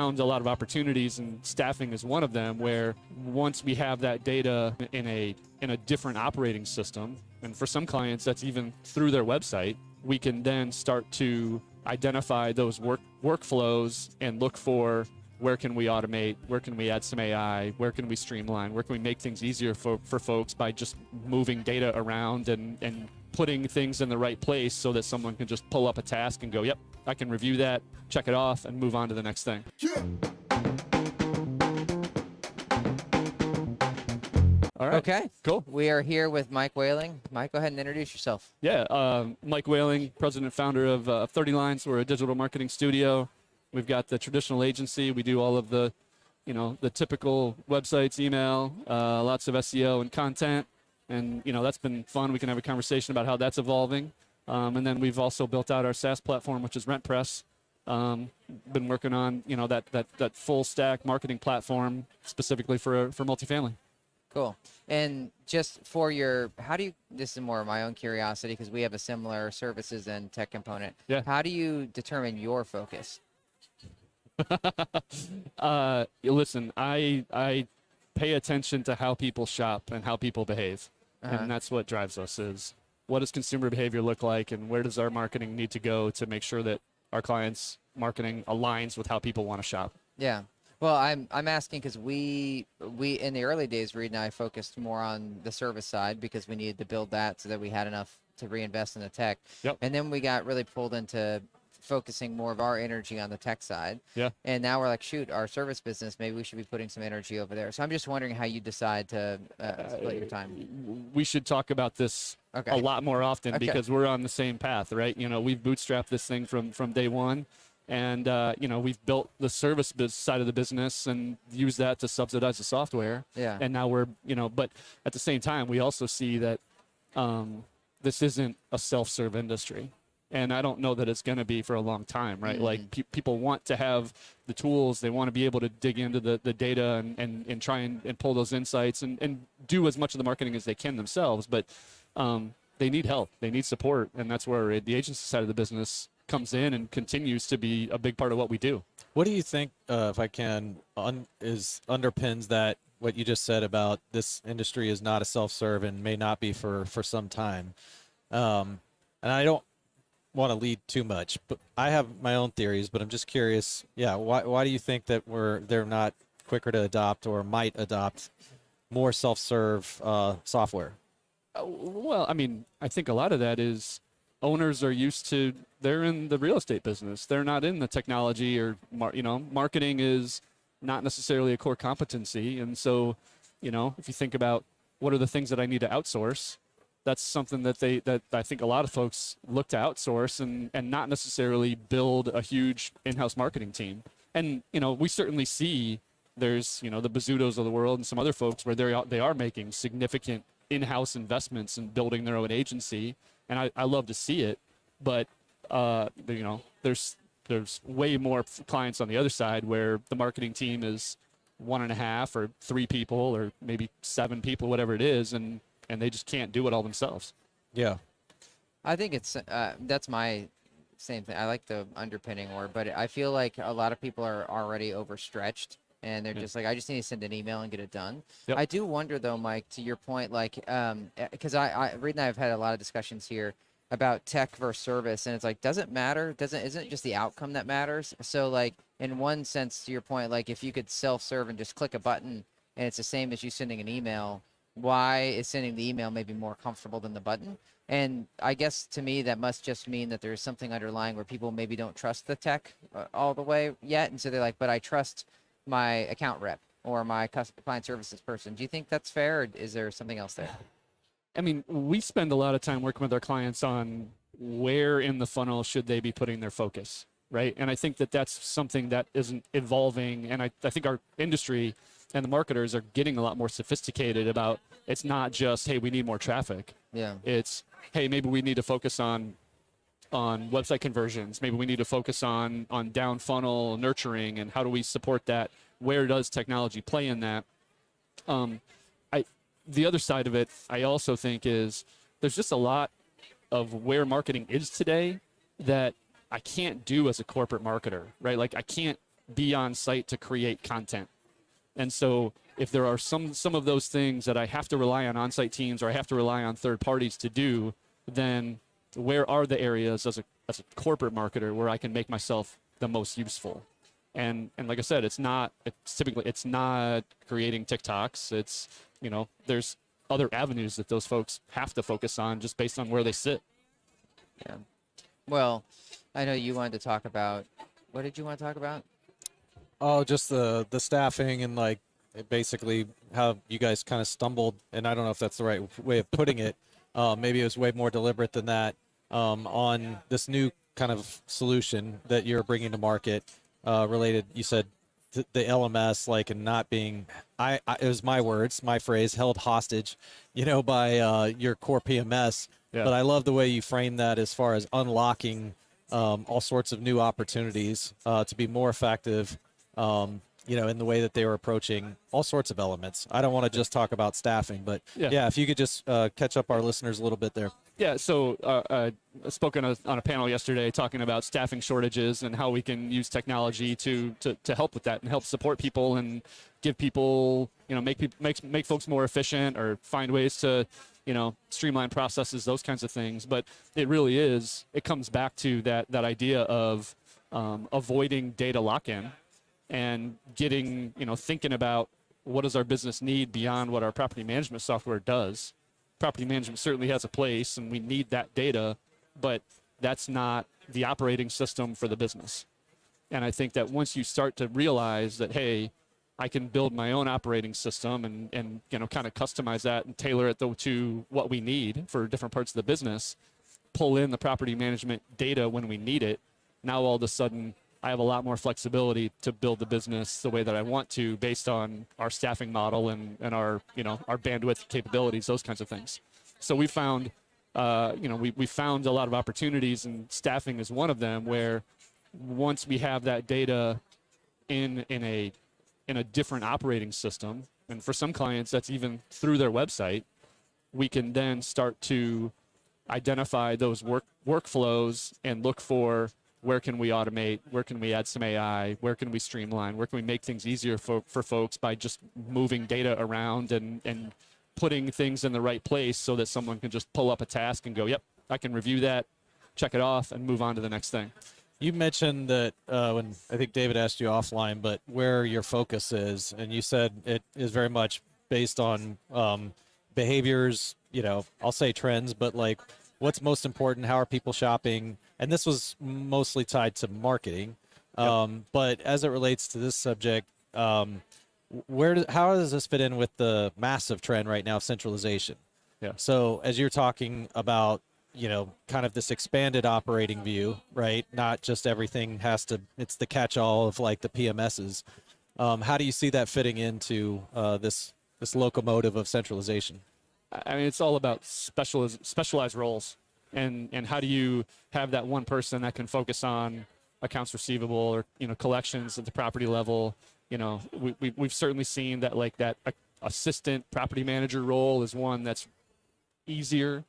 found a lot of opportunities, and staffing is one of them, where once we have that data in a different operating system, and for some clients that's even through their website, we can then start to identify those workflows and look for where can we automate, where can we add some AI, where can we streamline, where can we make things easier for folks by just moving data around and putting things in the right place so that someone can just pull up a task and go, yep, I can review that, check it off, and move on to the next thing. All right. Okay. Cool. We are here with Mike Whaling. Mike, go ahead and introduce yourself. Yeah, Mike Whaling, president and founder of 30 Lines. We're a digital marketing studio. We've got the traditional agency. We do all of the, the typical websites, email, lots of SEO and content. And, that's been fun. We can have a conversation about how that's evolving. And then we've also built out our SaaS platform, which is RentPress. Been working on, that full stack marketing platform specifically for multifamily. Cool. And just for this is more of my own curiosity because we have a similar services and tech component. Yeah. How do you determine your focus? Listen, I pay attention to how people shop and how people behave. And that's what drives us is what does consumer behavior look like and where does our marketing need to go to make sure that our clients' marketing aligns with how people want to shop. Yeah. Well, I'm asking because we in the early days, Reed and I focused more on the service side because we needed to build that so that we had enough to reinvest in the tech. Yep. And then we got really pulled into focusing more of our energy on the tech side. Yeah. And now we're like, shoot, our service business, maybe we should be putting some energy over there. So I'm just wondering how you decide to split your time. We should talk about this a lot more often because we're on the same path, right? We've bootstrapped this thing from day one. And, we've built the service side of the business and used that to subsidize the software. Yeah. And now we're, but at the same time, we also see that this isn't a self-serve industry. And I don't know that it's going to be for a long time, right? Mm-hmm. Like people want to have the tools. They want to be able to dig into the data and try and pull those insights and do as much of the marketing as they can themselves. But they need help. They need support. And that's where the agency side of the business comes in and continues to be a big part of what we do. What do you think, if I can, underpins that what you just said about this industry is not a self-serve and may not be for some time? And I don't want to lead too much, but I have my own theories, but I'm just curious. Yeah. Why do you think that they're not quicker to adopt or might adopt more self-serve software? Well, I think a lot of that is owners are used to, they're in the real estate business. They're not in the technology or, marketing is not necessarily a core competency. And so, if you think about what are the things that I need to outsource, that's something that I think a lot of folks look to outsource and not necessarily build a huge in-house marketing team. And, we certainly see there's, the Bazzutos of the world and some other folks where they are making significant in-house investments in building their own agency. And I love to see it, but, there's way more clients on the other side where the marketing team is 1.5 or 3 people or maybe 7 people, whatever it is. And they just can't do it all themselves. Yeah. I think it's that's my same thing. I like the underpinning word, but I feel like a lot of people are already overstretched and they're just like, I just need to send an email and get it done. Yep. I do wonder though, Mike, to your point, like, because Reed and I have had a lot of discussions here about tech versus service, and it's like, does it matter? Isn't it just the outcome that matters? So like, in one sense, to your point, like if you could self-serve and just click a button and it's the same as you sending an email, why is sending the email maybe more comfortable than the button? And I guess to me, that must just mean that there's something underlying where people maybe don't trust the tech all the way yet. And so they're like, but I trust my account rep or my client services person. Do you think that's fair, or is there something else there? We spend a lot of time working with our clients on where in the funnel should they be putting their focus, right? And I think that that's something that isn't evolving. And I think our industry and the marketers are getting a lot more sophisticated about, it's not just, hey, we need more traffic. Yeah. It's, hey, maybe we need to focus on website conversions. Maybe we need to focus on down funnel nurturing and how do we support that? Where does technology play in that? The other side of it, I also think is there's just a lot of where marketing is today that I can't do as a corporate marketer, right? Like I can't be on site to create content. And so if there are some of those things that I have to rely on on-site teams or I have to rely on third parties to do, then where are the areas as a corporate marketer where I can make myself the most useful? And like I said, it's not creating TikToks. It's, there's other avenues that those folks have to focus on just based on where they sit. Yeah. Well, I know you wanted to talk about, what did you want to talk about? Oh, just the staffing and like basically how you guys kind of stumbled, and I don't know if that's the right way of putting it. Maybe it was way more deliberate than that, on this new kind of solution that you're bringing to market, related, you said, the LMS, like, and not being, it was my words, my phrase, held hostage, by your core PMS. Yeah. But I love the way you frame that as far as unlocking all sorts of new opportunities to be more effective, in the way that they were approaching all sorts of elements. I don't want to just talk about staffing, but yeah, if you could just catch up our listeners a little bit there. Yeah, so I spoke on a panel yesterday talking about staffing shortages and how we can use technology to help with that and help support people and give people, make folks more efficient or find ways to, streamline processes, those kinds of things. But it comes back to that idea of avoiding data lock-in and getting, thinking about what does our business need beyond what our property management software does. Property management certainly has a place and we need that data, but that's not the operating system for the business. And I think that once you start to realize that, hey, I can build my own operating system and kind of customize that and tailor it to what we need for different parts of the business, pull in the property management data when we need it, now all of a sudden I have a lot more flexibility to build the business the way that I want to based on our staffing model and our, our bandwidth capabilities, those kinds of things. So we found, we found a lot of opportunities, and staffing is one of them, where once we have that data in a different operating system, and for some clients that's even through their website, we can then start to identify those workflows and look for, where can we automate? Where can we add some AI? Where can we streamline? Where can we make things easier for folks by just moving data around and putting things in the right place so that someone can just pull up a task and go, yep, I can review that, check it off, and move on to the next thing. You mentioned that when I think David asked you offline, but where your focus is, and you said it is very much based on behaviors, I'll say trends, but like what's most important, how are people shopping? And this was mostly tied to marketing. But as it relates to this subject, how does this fit in with the massive trend right now of centralization? Yeah. So as you're talking about, kind of this expanded operating view, right? Not just everything it's the catch-all of like the PMSs. How do you see that fitting into this locomotive of centralization? I mean, it's all about specialized roles. And how do you have that one person that can focus on accounts receivable or, collections at the property level? We've certainly seen that, like, that assistant property manager role is one that's easier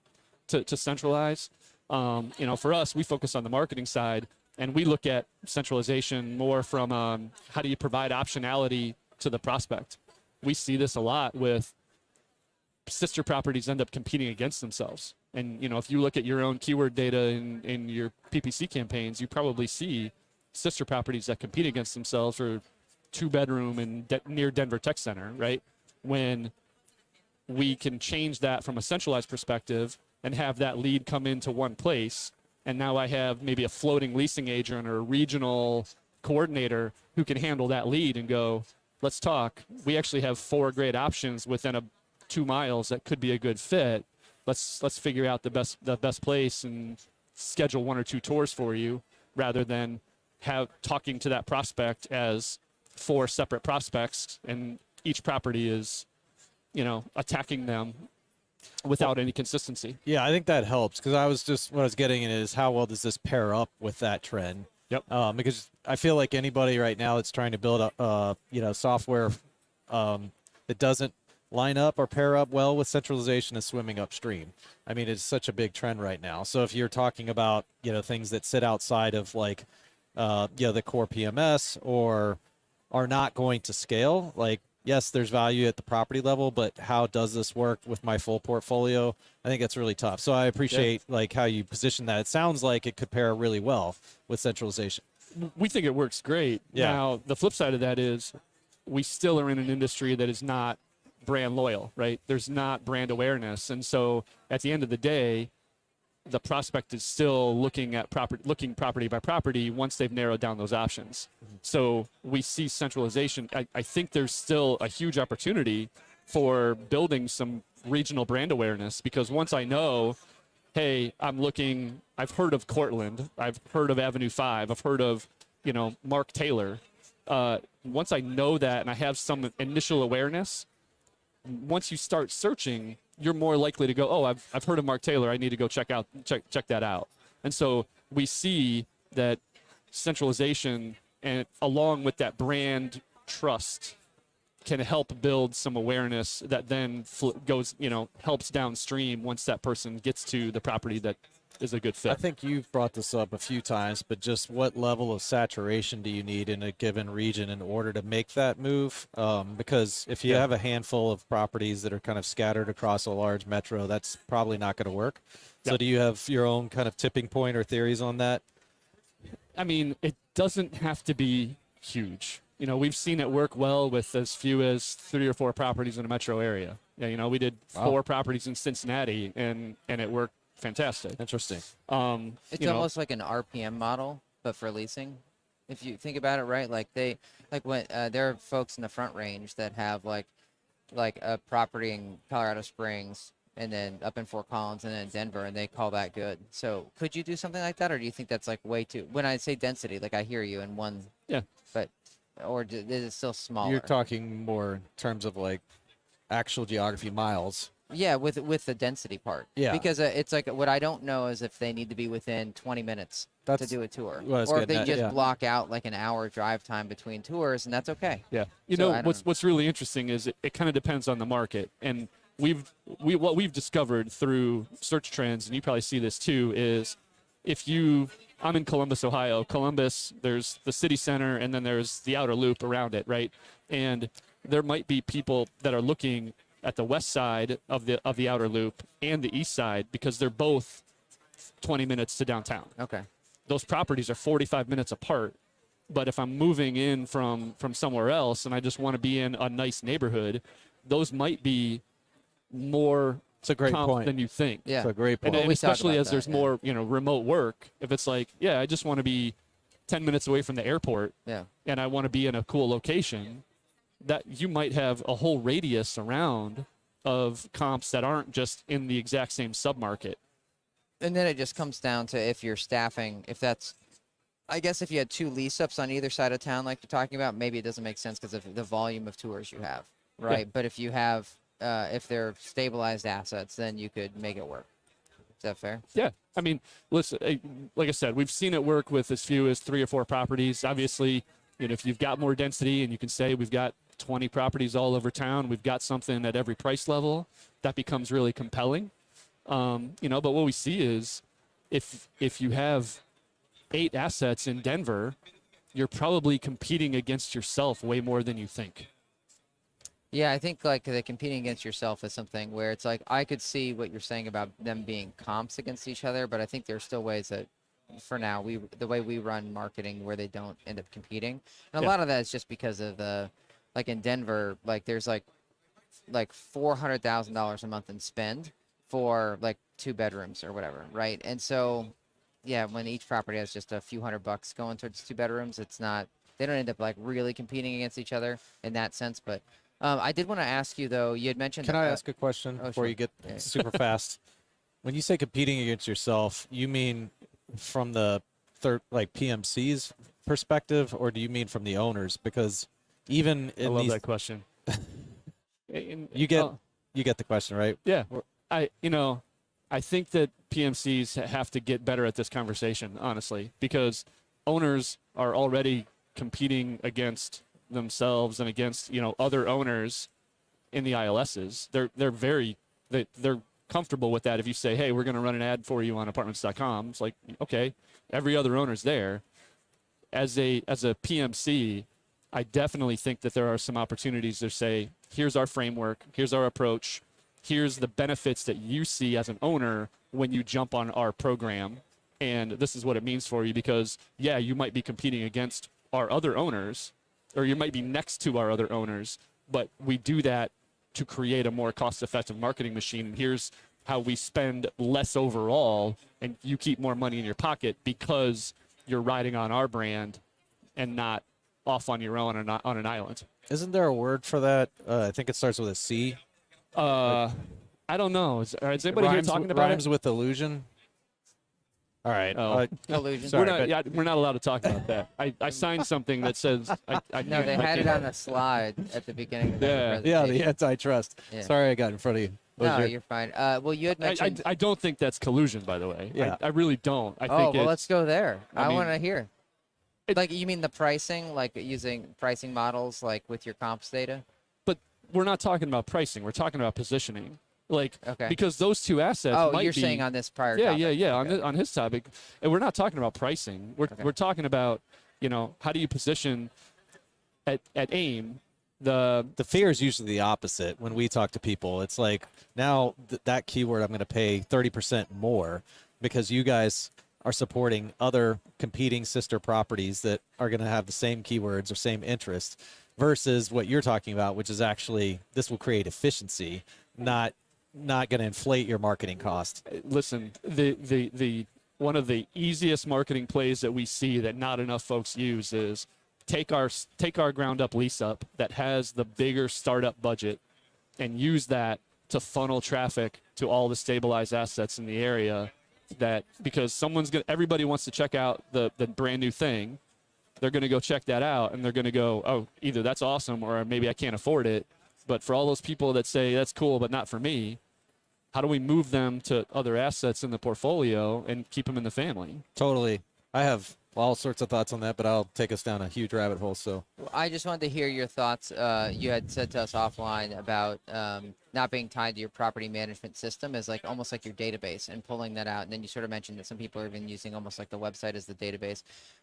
to centralize. For us, we focus on the marketing side, and we look at centralization more from how do you provide optionality to the prospect. We see this a lot with sister properties end up competing against themselves. And, if you look at your own keyword data in your PPC campaigns, you probably see sister properties that compete against themselves for 2-bedroom and near Denver Tech Center, right? When we can change that from a centralized perspective and have that lead come into one place, and now I have maybe a floating leasing agent or a regional coordinator who can handle that lead and go, let's talk. We actually have 4 great options within 2 miles that could be a good fit. Let's figure out the best place and schedule 1 or 2 tours for you, rather than talking to that prospect as 4 separate prospects, and each property is, attacking them without any consistency. Yeah, I think that helps, because what I was getting at is how well does this pair up with that trend? Yep. Because I feel like anybody right now that's trying to build software that doesn't line up or pair up well with centralization is swimming upstream. I mean, it's such a big trend right now. So if you're talking about, things that sit outside of like the core PMS or are not going to scale. Like, yes, there's value at the property level, but how does this work with my full portfolio? I think it's really tough. So I appreciate like how you position that. It sounds like it could pair really well with centralization. We think it works great. Yeah. Now, the flip side of that is we still are in an industry that is not brand loyal, right? There's not brand awareness. And so at the end of the day, the prospect is still looking property by property once they've narrowed down those options. So we see centralization. I think there's still a huge opportunity for building some regional brand awareness, because once I know, hey, I've heard of Cortland, I've heard of Avenue 5, I've heard of, Mark Taylor. Once I know that and I have some initial awareness, once you start searching, you're more likely to go, oh, I've heard of Mark Taylor, I need to go check that out. And so we see that centralization, and along with that brand trust, can help build some awareness that then goes, helps downstream once that person gets to the property that is a good fit. I think you've brought this up a few times, but just what level of saturation do you need in a given region in order to make that move? Because if you have a handful of properties that are kind of scattered across a large metro, that's probably not going to work. So do you have your own kind of tipping point or theories on that? I mean, it doesn't have to be huge. We've seen it work well with as few as 3 or 4 properties in a metro area. Yeah, we did 4 properties in Cincinnati, and it worked fantastic. Interesting. It's almost like an RPM model, but for leasing. If you think about it, right? When there are folks in the Front Range that have like a property in Colorado Springs, and then up in Fort Collins, and then Denver, and they call that good. So could you do something like that, or do you think that's like way too? When I say density, like I hear you in one. Yeah. But or is it still smaller? You're talking more in terms of like actual geography miles. Yeah, with the density part. Yeah. Because it's like what I don't know is if they need to be within 20 minutes to do a tour, what I was or if getting they at, just block out like an hour drive time between tours, and that's okay. Yeah. What's really interesting is it kind of depends on the market, and what we've discovered through search trends, and you probably see this too, is I'm in Columbus, Ohio. Columbus, there's the city center, and then there's the outer loop around it, right? And there might be people that are looking at the west side of the outer loop and the east side, because they're both 20 minutes to downtown. Okay. Those properties are 45 minutes apart. But if I'm moving in from somewhere else and I just want to be in a nice neighborhood, those might be more It's a great comp point. than you think. Yeah. It's a great point. And we talked especially about as there's that, more, remote work. If it's like, I just want to be 10 minutes away from the airport, and I want to be in a cool location, that you might have a whole radius around of comps that aren't just in the exact same submarket. And then it just comes down to if you're staffing, I guess if you had 2 lease ups on either side of town, like you're talking about, maybe it doesn't make sense because of the volume of tours you have, right? Yeah. But if you have, if they're stabilized assets, then you could make it work. Is that fair? Yeah. I mean, listen, like I said, we've seen it work with as few as 3 or 4 properties. Obviously, if you've got more density and you can say we've got 20 properties all over town, we've got something at every price level, that becomes really compelling. But what we see is if you have 8 assets in Denver, you're probably competing against yourself way more than you think. Yeah, I think like the competing against yourself is something where it's like I could see what you're saying about them being comps against each other, but I think there's still ways that for now the way we run marketing where they don't end up competing. And a lot of that is just because of like in Denver, like there's like $400,000 a month in spend for like 2 bedrooms or whatever, right? And so when each property has just a few $100 going towards 2 bedrooms, they don't end up like really competing against each other in that sense. But I did want to ask you though, you had mentioned. Can I ask a question before you get super fast? When you say competing against yourself, you mean from the PMC's perspective, or do you mean from the owners? Because even in I love that question. you get the question, right? Yeah. I think that PMCs have to get better at this conversation, honestly, because owners are already competing against themselves and against, other owners in the ILSs. They're comfortable with that. If you say, hey, we're going to run an ad for you on apartments.com, it's like, okay, every other owner's there. as a PMC, I definitely think that there are some opportunities to say, here's our framework, here's our approach, here's the benefits that you see as an owner when you jump on our program, and this is what it means for you, because yeah, you might be competing against our other owners, or you might be next to our other owners, but we do that to create a more cost-effective marketing machine. And here's how we spend less overall, and you keep more money in your pocket because you're riding on our brand and not off on your own and not on an island. Isn't there a word for that? I think it starts with a C. I don't know. Is anybody here talking about rhymes it? with illusion? All right. Oh. Collusion. Sorry, we're not allowed to talk about that. I signed something that says No, they had it on a slide at the beginning of the Yeah. presentation. the antitrust. Yeah. Sorry, I got in front of you. What was No, your- you're fine. Well, you had mentioned. I don't think that's collusion, by the way. Yeah. I really don't. I Oh, think well, it's, let's go there. I I mean, want to hear. Like, you mean the pricing, like using pricing models, like with your comps data? but we're not talking about pricing. We're talking about positioning. Like, Okay. because those two assets Oh, might you're be, saying on this prior yeah, topic. yeah. Okay. On his topic, and we're not talking about pricing. We're talking about, how do you position at AIM the The fear is usually the opposite when we talk to people. It's like, now that keyword I'm going to pay 30% more because you guys are supporting other competing sister properties that are going to have the same keywords or same interest, versus what you're talking about, which is actually this will create efficiency, not going to inflate your marketing cost. listen, the one of the easiest marketing plays that we see that not enough folks use is take our ground up lease up that has the bigger startup budget and use that to funnel traffic to all the stabilized assets in the area, that because everybody wants to check out the brand new thing. They're going to go check that out, and they're going to go, oh, either that's awesome or maybe I can't afford it. But for all those people that say that's cool but not for me, how do we move them to other assets in the portfolio and keep them in the family? Totally. I have all sorts of thoughts on that, but I'll take us down a huge rabbit hole. So I just wanted to hear your thoughts. You had said to us offline about not being tied to your property management system as like almost like your database and pulling that out. And then you sort of mentioned that some people are even using almost like the website as the database.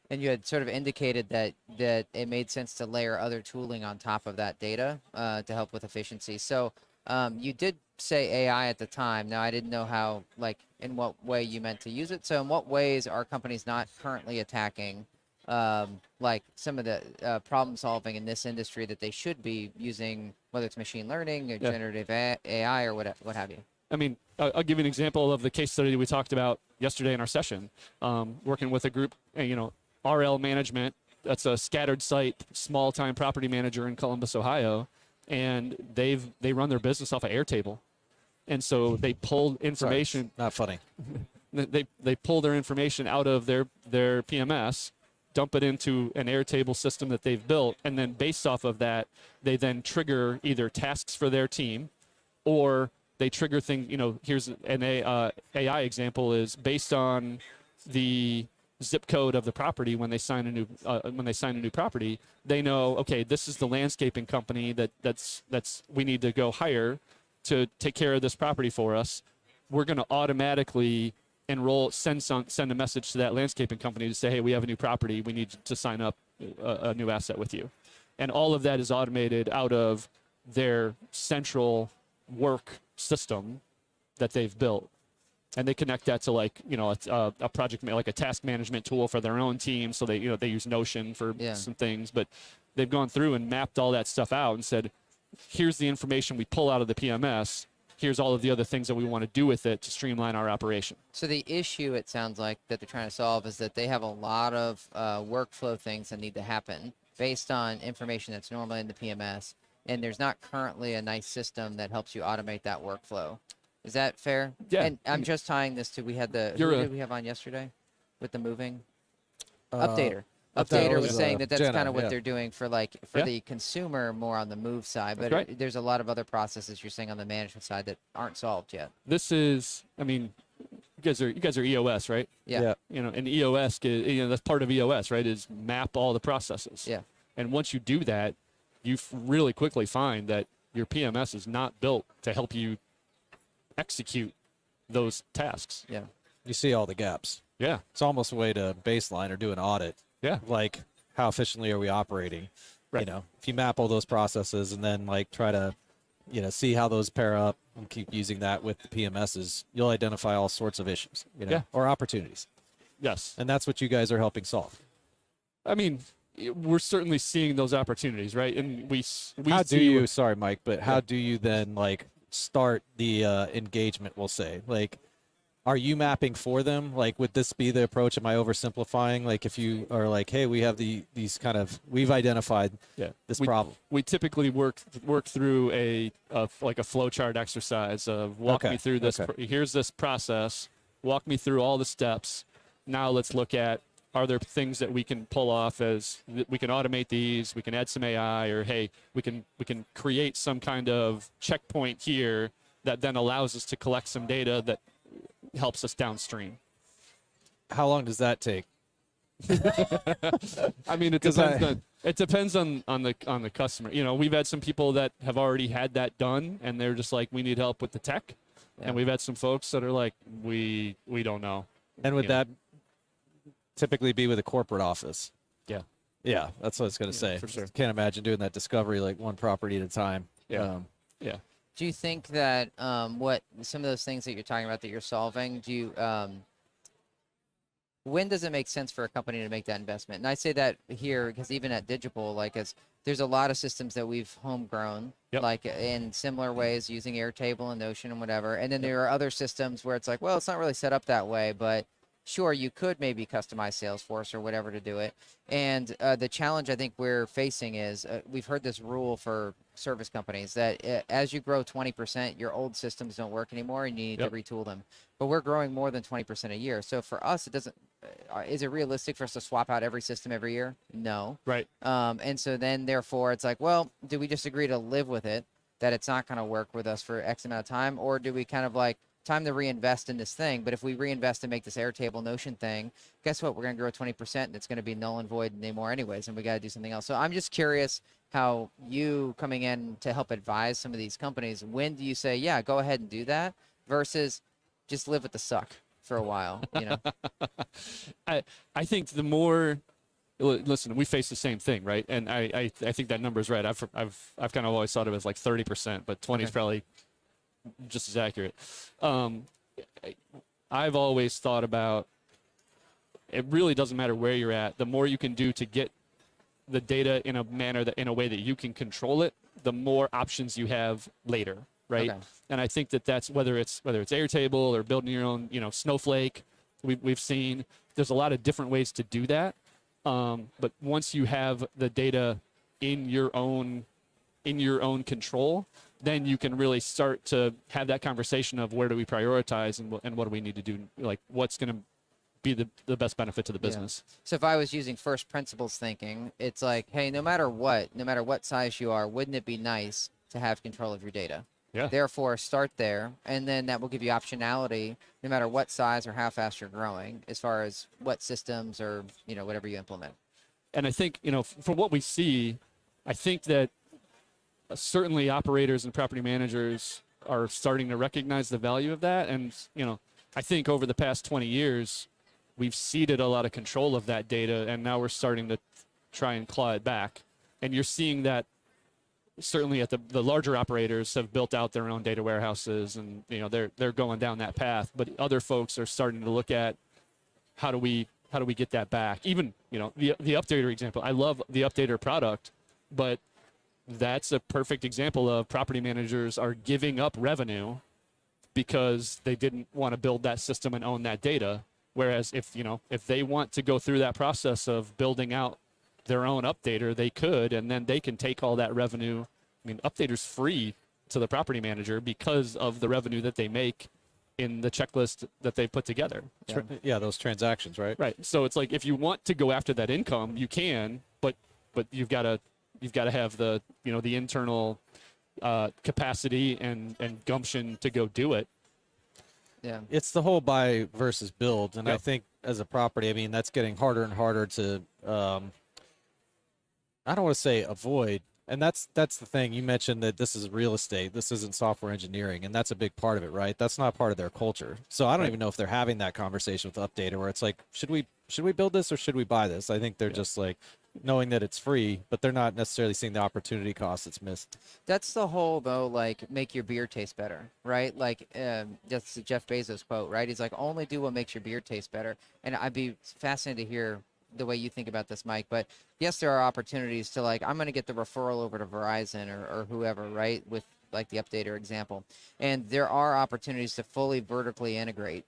And you had sort of indicated that it made sense to layer other tooling on top of that data to help with efficiency. So you did say AI at the time. Now, I didn't know how, like, in what way you meant to use it. So in what ways are companies not currently attacking like some of the problem solving in this industry that they should be using, whether it's machine learning or generative AI or what have you? I mean, I'll give you an example of the case study that we talked about yesterday in our session. Working with a group, RL Management, that's a scattered site, small time property manager in Columbus, Ohio, and they run their business off of Airtable. And so they pulled information. Sorry, not funny. They pull their information out of their PMS, dump it into an Airtable system that they've built, and then based off of that, they then trigger either tasks for their team, or they trigger things. Here's an AI example is based on the zip code of the property. When they sign a new property, they know, okay, this is the landscaping company that's we need to go hire to take care of this property for us. We're going to automatically send a message to that landscaping company to say, hey, we have a new property. We need to sign up a new asset with you. And all of that is automated out of their central work system that they've built. And they connect that to a project, like a task management tool for their own team. So they use Notion for some things, but they've gone through and mapped all that stuff out and said, here's the information we pull out of the PMS. Here's all of the other things that we want to do with it to streamline our operation. So the issue, it sounds like, that they're trying to solve is that they have a lot of workflow things that need to happen based on information that's normally in the PMS, and there's not currently a nice system that helps you automate that workflow. Is that fair? Yeah. And I'm just tying this to, who did we have on yesterday with the moving? Updater. That Updater was, was saying that's Jenna, kind of what yeah. they're doing for the consumer, more on the move side. But That's right. there's a lot of other processes you're saying on the management side that aren't solved yet. This is, you guys are EOS, right? Yeah. And EOS, that's part of EOS, right? Is map all the processes. Yeah. And once you do that, you really quickly find that your PMS is not built to help you execute those tasks. Yeah. You see all the gaps. Yeah. It's almost a way to baseline or do an audit Yeah. Like, how efficiently are we operating? Right. You know, if you map all those processes and then like try to, see how those pair up and keep using that with the PMSs, you'll identify all sorts of issues, Yeah. or opportunities. Yes. And that's what you guys are helping solve. I mean, we're certainly seeing those opportunities, right? And we How do see you, what- sorry, Mike, but how do you then like start the engagement, we'll say? Like, are you mapping for them? Like, would this be the approach? Am I oversimplifying? Like, if you are like, hey, we have these kind of, we've identified this problem. We typically work through a flowchart exercise of walk me through this. Okay. Here's this process. Walk me through all the steps. Now let's look at, are there things that we can pull off as we can automate these? We can add some AI, or hey, we can create some kind of checkpoint here that then allows us to collect some data that helps us downstream. How long does that take? I mean, it depends on the customer. You know, we've had some people that have already had that done, and they're just like, we need help with the tech. Yeah. And we've had some folks that are like, we don't know. And would You know. that typically be with a corporate office? Yeah. Yeah, that's what I was going to say. for sure. Can't imagine doing that discovery like one property at a time. Yeah. Yeah. Do you think that what some of those things that you're talking about that you're solving, do you when does it make sense for a company to make that investment? And I say that here because even at Digital, like there's a lot of systems that we've homegrown, Yep. like in similar ways using Airtable and Notion and whatever. And then there are other systems where it's like, well, it's not really set up that way, but sure, you could maybe customize Salesforce or whatever to do it. And the challenge I think we're facing is we've heard this rule for service companies that as you grow 20%, your old systems don't work anymore and you need to retool them. But we're growing more than 20% a year. So for us, it doesn't. Is it realistic for us to swap out every system every year? No. Right. And so then therefore it's like, well, do we just agree to live with it, that it's not going to work with us for X amount of time? Or do we kind of like, time to reinvest in this thing, but if we reinvest and make this Airtable Notion thing, guess what? We're going to grow 20% and it's going to be null and void anymore anyways, and we got to do something else. So I'm just curious how you coming in to help advise some of these companies, when do you say, yeah, go ahead and do that versus just live with the suck for a while, you know? I think the more, listen, we face the same thing, right? And I think that number is right. I've kind of always thought of it as like 30%, but 20 is probably just as accurate. I've always thought about, it really doesn't matter where you're at. The more you can do to get the data in a manner that, in a way that you can control it, the more options you have later, right? Okay. And I think that's whether it's Airtable or building your own, Snowflake. We've seen there's a lot of different ways to do that. But once you have the data in your own control, then you can really start to have that conversation of where do we prioritize and what do we need to do, like what's going to be the best benefit to the business. Yeah. So if I was using first principles thinking, it's like, hey, no matter what size you are, wouldn't it be nice to have control of your data? Yeah. Therefore, start there, and then that will give you optionality no matter what size or how fast you're growing as far as what systems or, whatever you implement. And I think, from what we see, I think that certainly operators and property managers are starting to recognize the value of that. And, I think over the past 20 years, we've ceded a lot of control of that data, and now we're starting to try and claw it back. And you're seeing that certainly at the larger operators have built out their own data warehouses, and, they're going down that path. But other folks are starting to look at how do we get that back? Even, the Updater example, I love the Updater product, but that's a perfect example of property managers are giving up revenue because they didn't want to build that system and own that data. Whereas if they want to go through that process of building out their own Updater, they could, and then they can take all that revenue. I mean, Updater's free to the property manager because of the revenue that they make in the checklist that they put together. Yeah, those transactions, right? Right. So it's like, if you want to go after that income, you can, but you've got to have the the internal capacity and gumption to go do it. Yeah. It's the whole buy versus build, and I Yep. think as a property, I mean, that's getting harder and harder to. I don't want to say avoid. And that's the thing. You mentioned that this is real estate. This isn't software engineering, and that's a big part of it, right? That's not part of their culture. So I don't even know if they're having that conversation with Updata where it's like, should we build this or should we buy this? I think they're just like knowing that it's free, but they're not necessarily seeing the opportunity cost that's missed. That's the whole though, like make your beer taste better, right? Like that's the Jeff Bezos quote, right? He's like, only do what makes your beer taste better. And I'd be fascinated to hear the way you think about this, Mike. But yes, there are opportunities to like, I'm going to get the referral over to Verizon or whoever, right? With like the Updater example. And there are opportunities to fully vertically integrate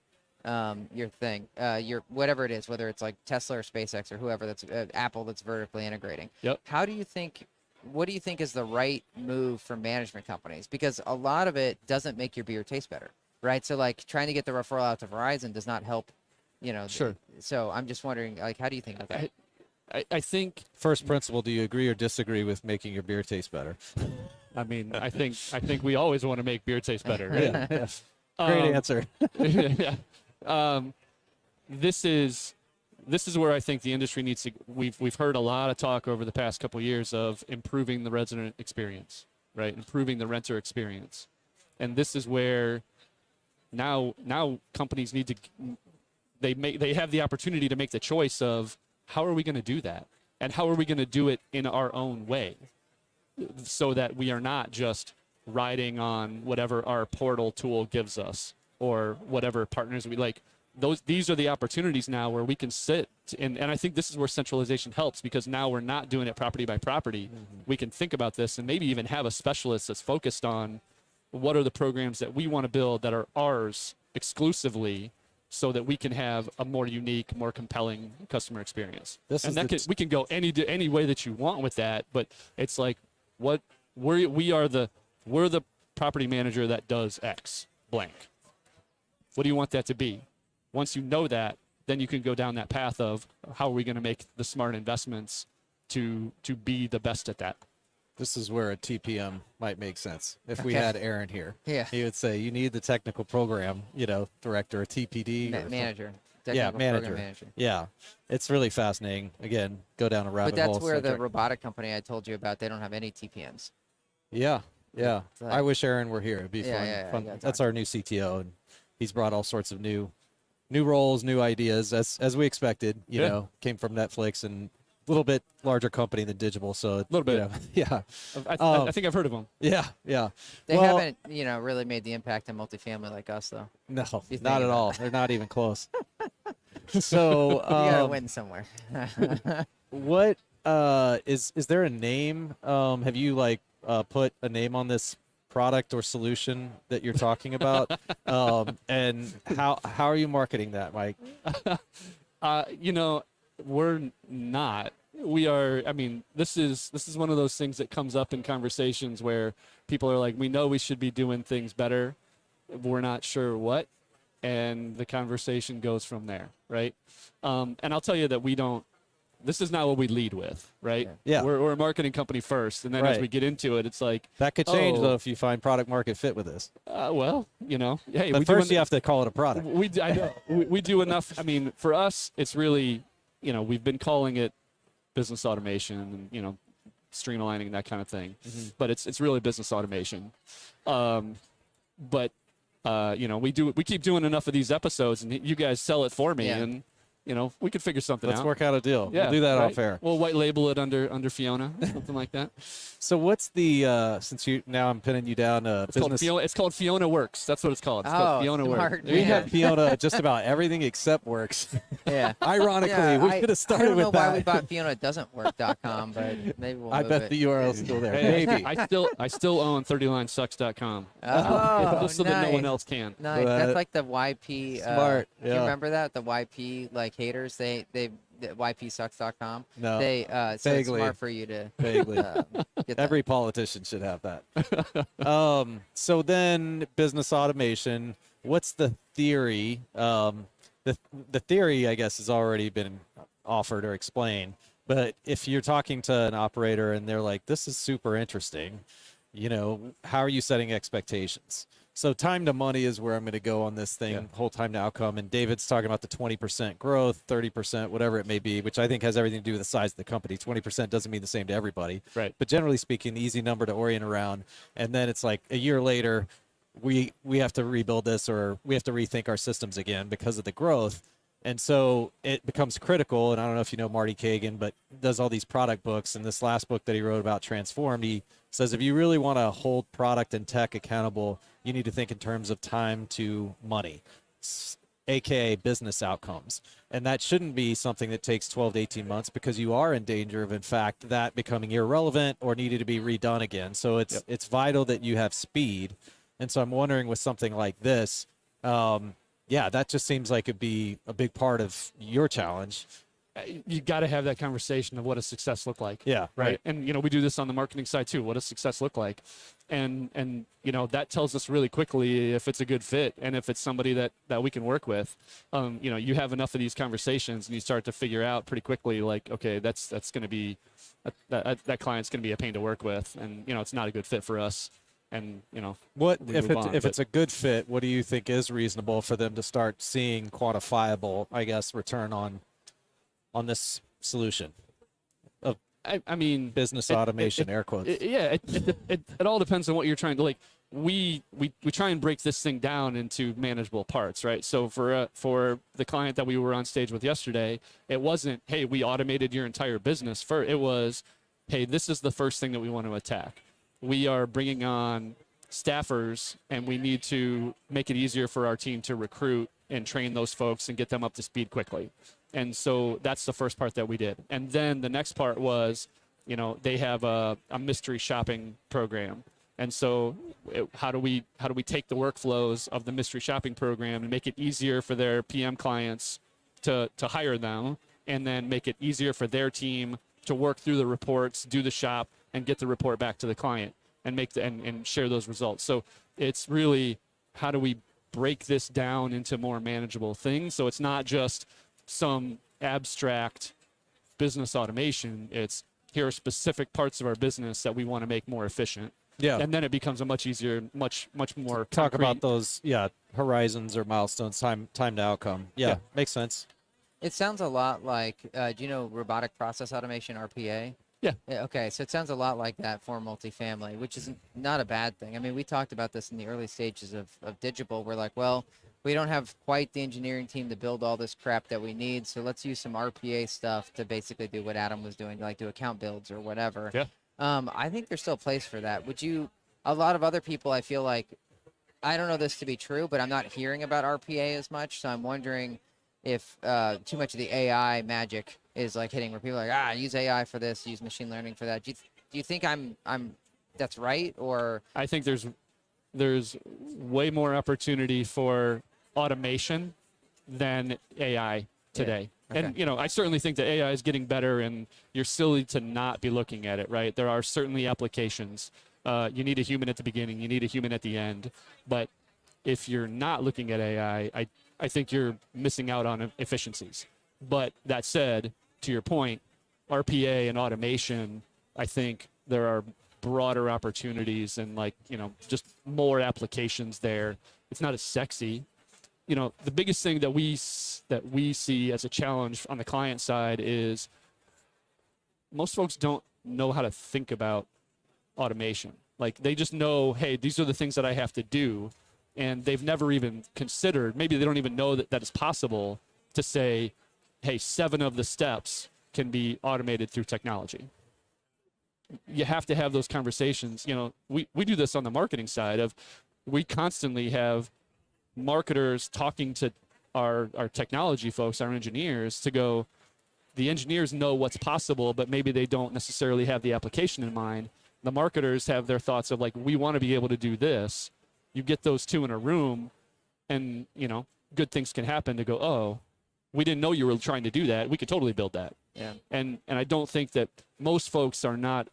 your thing, your whatever it is, whether it's like Tesla or SpaceX or whoever that's Apple that's vertically integrating. Yep. What do you think is the right move for management companies? Because a lot of it doesn't make your beer taste better, right? So like trying to get the referral out to Verizon does not help, Sure. So I'm just wondering, like, how do you think about that? I think, First principle, do you agree or disagree with making your beer taste better? I mean, I think we always want to make beer taste better, right? Great answer. Yeah. This is where I think the industry needs to. We've heard a lot of talk over the past couple of years of improving the resident experience, right? Improving the renter experience, and this is where now companies need to. They have the opportunity to make the choice of how are we going to do that, and how are we going to do it in our own way, so that we are not just riding on whatever our portal tool gives us or whatever partners we like. These are the opportunities now where we can sit and I think this is where centralization helps, because now we're not doing it property by property. We can think about this and maybe even have a specialist that's focused on what are the programs that we want to build that are ours exclusively, so that we can have a more unique, more compelling customer experience. We can go any way that you want with that, but it's like we're the property manager that does X blank. What do you want that to be? Once you know that, then you can go down that path of how are we going to make the smart investments to be the best at that. This is where a TPM might make sense. If we Okay. had Aaron here, Yeah. he would say, you need the technical program, director, a TPD. or Manager. Yeah, Technical program manager. manager. Yeah, it's really fascinating. Again, go down a rabbit But that's hole. where the sidetrack. robotic company I told you about, they don't have any TPMs. Yeah. It's like- I wish Aaron were here. It'd be Yeah, fun. yeah, fun. you gotta That's talk. our new CTO, and he's brought all sorts of new roles, new ideas, as we expected. Yeah. Came from Netflix and a little bit larger company than Digital, so a Little bit. yeah, I think I've heard of them. yeah. They Well, haven't, really made the impact on multifamily like us, though. No, you think not at about all. They're not even close. So, You gotta win somewhere. what is there a name? Have you put a name on this product or solution that you're talking about? And how are you marketing that, Mike? We're not. We are. I mean, this is one of those things that comes up in conversations where people are like, we know we should be doing things better. We're not sure what. And the conversation goes from there, right? And I'll tell you that we don't. This is not what we lead with, right? Yeah. We're a marketing company first, and then as Right. we get into it, it's like, That could change Oh. though if you find product market fit with this. hey, But first you have to call it a product. I know. We do enough. I mean, for us, it's really, we've been calling it business automation and, streamlining, that kind of thing. But it's really business automation. We keep doing enough of these episodes, and you guys sell it for me, Yeah. and we could figure something Let's out. work out a deal. Yeah, We'll do that right? off air. We'll white label it under Fiona, something like that. So what's the since now I'm pinning you down It's called Fiona Works. That's what it's called. It's called Fiona smart, Works. we man. have Fiona just about everything except works. Yeah. Ironically, we could have I started don't know with why that. we bought FionaDoesn'tWork.com, but maybe we'll I move bet it. the URL is still there. Hey, Maybe. I still own 30linesucks.com. Oh, just so that no one nice. else can. Nice. That- That's like the YP. Smart, Do you yeah. remember that? The YP haters. They YPsucks.com. No, They so it's vaguely. smart for you to vaguely. get that. Every politician should have that. So then business automation, what's the theory? The theory, I guess, has already been offered or explained. But if you're talking to an operator and they're like, this is super interesting, how are you setting expectations? So time to money is where I'm going to go on this thing, whole time to outcome. And David's talking about the 20% growth, 30%, whatever it may be, which I think has everything to do with the size of the company. 20% doesn't mean the same to everybody. Right. But generally speaking, easy number to orient around. And then it's like a year later, we have to rebuild this, or we have to rethink our systems again because of the growth. And so it becomes critical. And I don't know if you know Marty Kagan, but does all these product books. And this last book that he wrote about Transformed, he says if you really want to hold product and tech accountable, you need to think in terms of time to money, aka business outcomes. And that shouldn't be something that takes 12 to 18 months, because you are in danger of, in fact, that becoming irrelevant or needed to be redone again. So it's vital that you have speed. And so I'm wondering, with something like this, that just seems like it'd be a big part of your challenge. You got to have that conversation of what does success look like. Yeah. Right. And, we do this on the marketing side too. What does success look like? And that tells us really quickly if it's a good fit and if it's somebody that we can work with. You have enough of these conversations and you start to figure out pretty quickly, like, okay, that's going to be, that client's going to be a pain to work with. And, it's not a good fit for us. And, what if it's a good fit, what do you think is reasonable for them to start seeing quantifiable, I guess, return on this solution of business automation, air quotes? It all depends on what you're trying to, like. We try and break this thing down into manageable parts, right? So for the client that we were on stage with yesterday, it wasn't, hey, we automated your entire business. It was, hey, this is the first thing that we want to attack. We are bringing on staffers, and we need to make it easier for our team to recruit and train those folks and get them up to speed quickly. And so that's the first part that we did. And then the next part was, they have a mystery shopping program. And so how do we take the workflows of the mystery shopping program and make it easier for their PM clients to hire them, and then make it easier for their team to work through the reports, do the shop, and get the report back to the client and and share those results. So it's really, how do we break this down into more manageable things? So it's not just some abstract business automation. It's, here are specific parts of our business that we want to make more efficient. Yeah. And then it becomes a much easier, much more talk concrete. about those, horizons or milestones, time to outcome. Yeah, makes sense. It sounds a lot like, do you know robotic process automation, RPA? Yeah. Okay, so it sounds a lot like that for multifamily, which is not a bad thing. I mean, we talked about this in the early stages of Digital. We're like, well, we don't have quite the engineering team to build all this crap that we need, so let's use some RPA stuff to basically do what Adam was doing, like do account builds or whatever. Yeah. I think there's still a place for that. A lot of other people, I feel like, I don't know this to be true, but I'm not hearing about RPA as much, so I'm wondering if too much of the AI magic is like hitting, where people are like, use AI for this, use machine learning for that. Do you think I'm that's right? Or I think there's way more opportunity for automation than AI today. Yeah. Okay. And, I certainly think that AI is getting better, and you're silly to not be looking at it, right? There are certainly applications. You need a human at the beginning. You need a human at the end. But if you're not looking at AI, I think you're missing out on efficiencies. But that said, to your point, RPA and automation, I think there are broader opportunities and, just more applications there. It's not as sexy. The biggest thing that we see as a challenge on the client side is most folks don't know how to think about automation. Like, they just know, hey, these are the things that I have to do. And they've never even considered, maybe they don't even know that it's possible to say, hey, 7 of the steps can be automated through technology. You have to have those conversations. We do this on the marketing side of, we constantly have marketers talking to our technology folks, our engineers, to go, the engineers know what's possible, but maybe they don't necessarily have the application in mind. The marketers have their thoughts of, like, we want to be able to do this. You get those two in a room, and, good things can happen to go, oh, we didn't know you were trying to do that. We could totally build that. Yeah. And I don't think that most folks are not,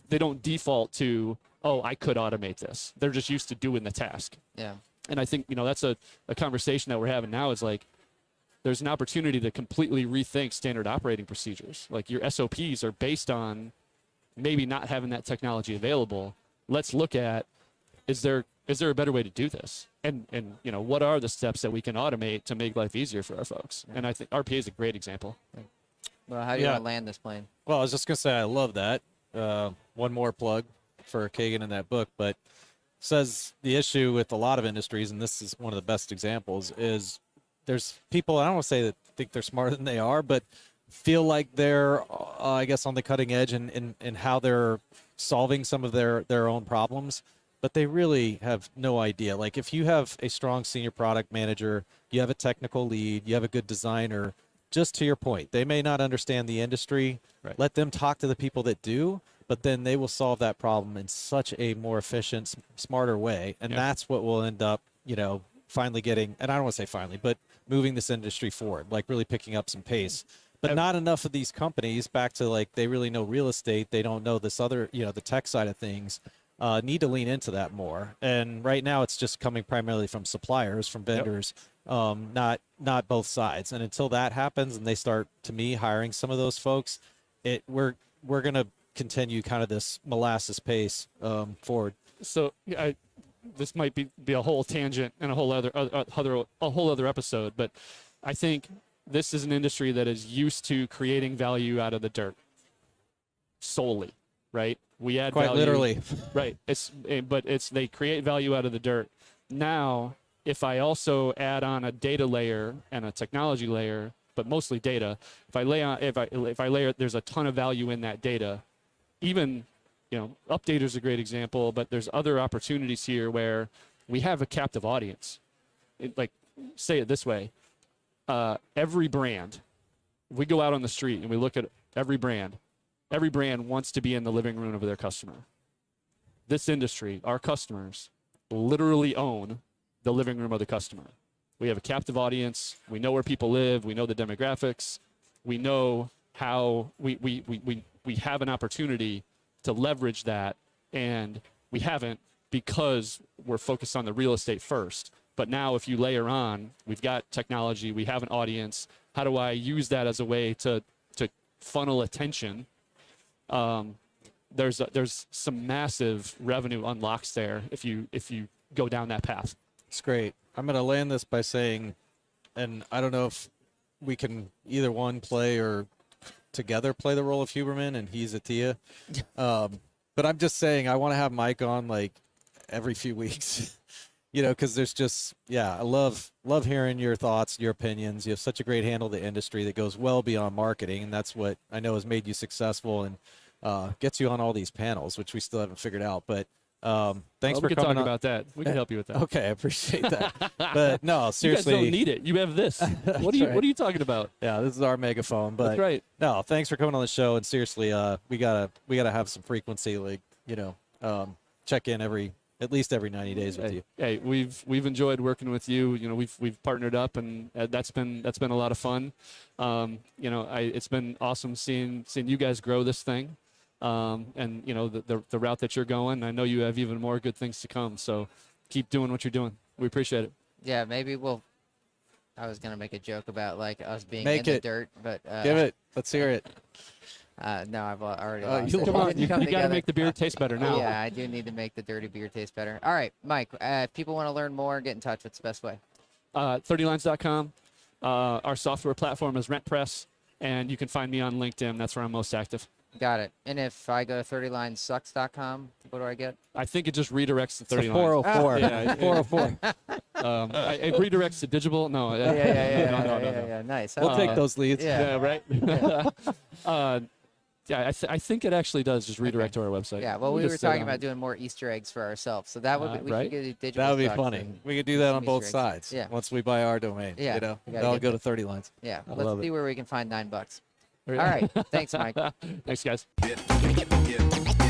they don't default to, oh, I could automate this. They're just used to doing the task. Yeah. And I think, that's a conversation that we're having now, is like, there's an opportunity to completely rethink standard operating procedures. Like, your SOPs are based on maybe not having that technology available. Let's look at, is there a better way to do this? And you know, what are the steps that we can automate to make life easier for our folks? And I think RPA is a great example. Well, how do you want to land this plane? Well, I was just going to say I love that. One more plug for Kagan in that book, but says the issue with a lot of industries, and this is one of the best examples, is there's people, I don't want to say that think they're smarter than they are, but feel like they're, I guess, on the cutting edge in how they're solving some of their own problems, but they really have no idea. Like if you have a strong senior product manager, you have a technical lead, you have a good designer, just to your point, they may not understand the industry. Right. Let them talk to the people that do, but then they will solve that problem in such a more efficient, smarter way. And that's what will end up, you know, finally getting, and I don't want to say finally, but moving this industry forward, like really picking up some pace. But not enough of these companies, back to like they really know real estate, they don't know this other, you know, the tech side of things, need to lean into that more. And right now it's just coming primarily from suppliers, from vendors, not both sides. And until that happens and they start, to me, hiring some of those folks, we're going to continue kind of this molasses pace forward. So this might be a whole tangent and a whole other episode, but I think this is an industry that is used to creating value out of the dirt solely, right? We add Quite value, literally. right? They create value out of the dirt. Now, if I also add on a data layer and a technology layer, but mostly data, if I layer, there's a ton of value in that data. Even, you know, Updater is a great example, but there's other opportunities here where we have a captive audience. Say it this way. Every brand, we go out on the street and we look at every brand wants to be in the living room of their customer. This industry, our customers, literally own the living room of the customer. We have a captive audience. We know where people live. We know the demographics. We know how we have an opportunity to leverage that, and we haven't because we're focused on the real estate first. But now if you layer on, we've got technology, we have an audience. How do I use that as a way to funnel attention? There's some massive revenue unlocks there if you go down that path. It's great. I'm going to land this by saying, and I don't know if we can either one play or together play the role of Huberman and he's Atia. But I'm just saying I want to have Mike on like every few weeks, you know, because there's just, I love hearing your thoughts, your opinions. You have such a great handle of the industry that goes well beyond marketing. And that's what I know has made you successful and gets you on all these panels, which we still haven't figured out. But thanks for coming coming talk about that. We can help you with that. Okay, I appreciate that. But no, seriously, you guys don't need it. You have this. What are you talking about? Yeah, this is our megaphone. But that's right. No, thanks for coming on the show. And seriously, we gotta have some frequency, like, you know, check in at least every 90 days with you. Hey, we've enjoyed working with you. You know, we've partnered up, and that's been a lot of fun. You know, it's been awesome seeing you guys grow this thing. And you know, the route that you're going, I know you have even more good things to come. So keep doing what you're doing. We appreciate it. Yeah, maybe I was going to make a joke about like us being the dirt, but give it. Let's hear it. No, I've already lost it. Come on, you got to make the beer taste better now. Yeah, I do need to make the dirty beer taste better. All right, Mike, if people want to learn more, get in touch. What's the best way? 30lines.com. Our software platform is RentPress, and you can find me on LinkedIn. That's where I'm most active. Got it. And if I go to 30linesucks.com, what do I get? I think it just redirects to 30 lines. 404. Yeah, 404. It redirects to digital. No. Yeah. Nice. We'll take those leads. Yeah, right. I think it actually does just redirect to our website. Yeah, well, we were talking about doing more Easter eggs for ourselves, so that would be, we right? could get digital. That would be sucks funny. and We could do that on both Easter eggs. sides. Yeah. Once we buy our domain, Yeah, you know, we gotta that'll get go to 30 lines. Yeah, I let's love see it. where we can find $9. All right, thanks, Mike. Thanks, guys. Yeah.